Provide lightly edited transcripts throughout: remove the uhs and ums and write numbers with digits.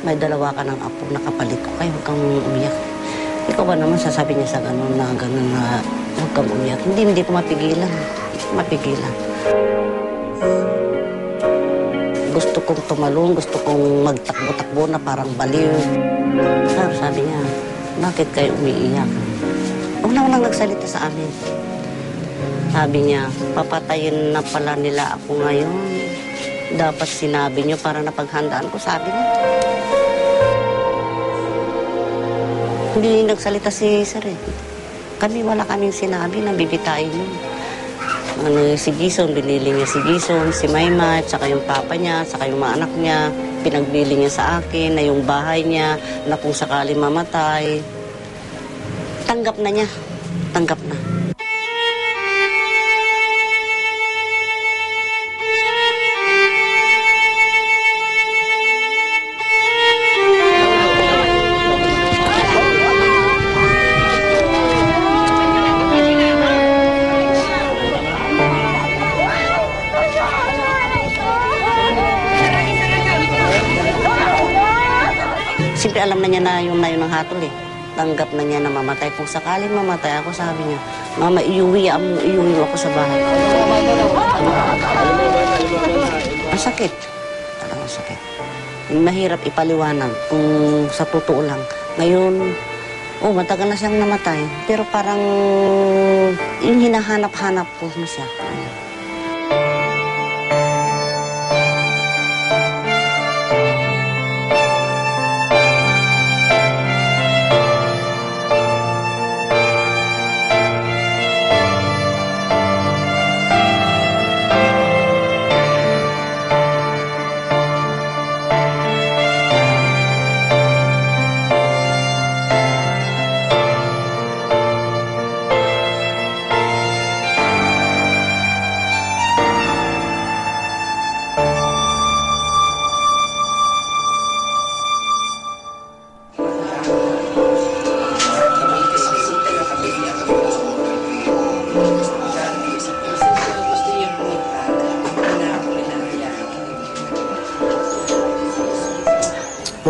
may dalawa ka ng apo na kapalit ko, kaya huwag kang umiyak. Ikaw ba naman sasabi niya sa gano'n na huwag kang umiyak? Hindi ko mapigilan. Mapigilan. Gusto kong tumalon, gusto kong magtakbo-takbo na parang baliw. Sabi niya, bakit kayo umiiyak? Unang nagsalita sa amin. Sabi niya, papatayin na pala nila ako ngayon. Dapat sinabi niyo para napaghandaan ko, sabi niya. Hindi nagsalita si Sir eh. Wala kaming sinabi na bibitayin yun. Si Gison, binili niya si Gison, si Maymay, saka yung papa niya, saka yung mga anak niya. Pinagbili niya sa akin na yung bahay niya na kung sakali mamatay. Tanggap na niya. Tanggap na. Siyempre alam na niya na yung ng hatol eh. Tanggap na niya na mamatay. Kung sakaling mamatay ako, sabi niya, Mama, iuwi mo ako sa bahay. Ang sakit. Talagang sakit. Mahirap ipaliwanag kung sa totoo lang. Ngayon, matagal na siyang namatay. Pero parang yung hinahanap-hanap ko na siya.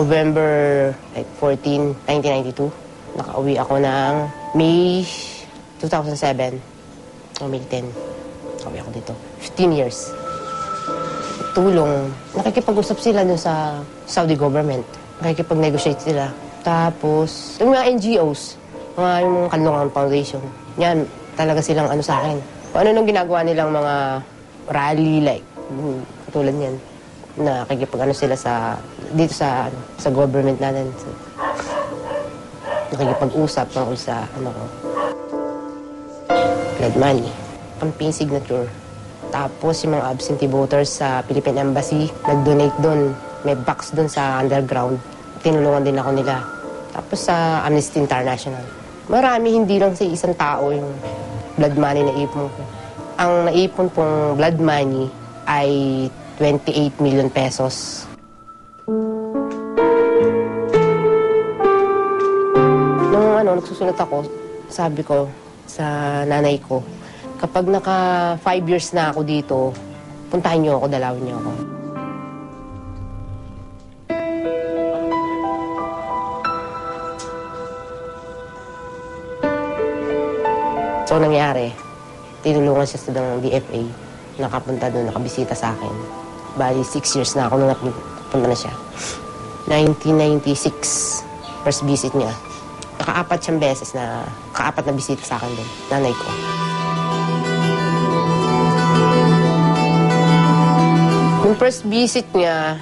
November 14, 1992. Nakauwi ako ng May 2007. O May 10. Nakauwi ako dito. 15 years. Tulong. Nakikipag-usap sila dun sa Saudi government. Nakikipag-negotiate sila. Tapos, yung mga NGOs, yung Kanlungan Foundation, yan, talaga silang sa akin. Kung ano nung ginagawa nilang mga rally, like, katulad yan, nakikipag sila dito sa government natin. Nakikipag-usap tungkol sa blood money, campaign signature. Tapos yung mga absentee voters sa Philippine Embassy, nag-donate doon. May box doon sa underground. Tinulungan din ako nila. Tapos sa Amnesty International. Marami, hindi lang sa isang tao yung blood money na ipon ko. Ang naipon pong blood money ay 28 million pesos. Nung nagsusulat ako, sabi ko sa nanay ko, kapag naka 5 years na ako dito, puntahan niyo ako, dalawin niyo ako. So, nangyari, tinulungan siya sa DFA, nakapunta doon, nakabisita sa akin. Bali, 6 years na ako nung napunta na siya. 1996, first visit niya. Nakaapat siyang beses kaapat na bisita sa akin doon, nanay ko. Yung first visit niya,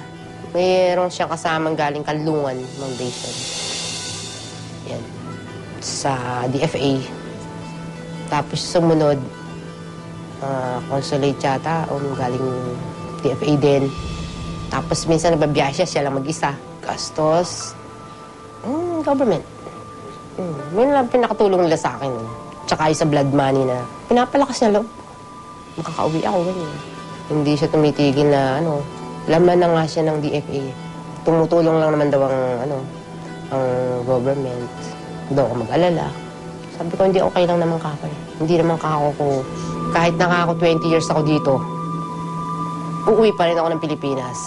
mayroon siyang kasamang galing Kanlungan Foundation. Yan. Sa DFA. Tapos sumunod, consulate yata, galing DFA din. Tapos minsan nababiyahe siya lang mag-isa. Gastos. Government. Yun lang pinakatulong nila sa akin. Tsaka yung sa blood money na pinapalakas niya loob. Makakauwi ako, ganyan. Hindi siya tumitigil na laman na nga siya ng DFA. Tumutulong lang naman daw ang government. Daw ako mag-alala. Sabi ko, hindi okay lang naman kako. Hindi naman kako ko. Kahit nakako 20 years ako dito, uuwi pa rin ako ng Pilipinas.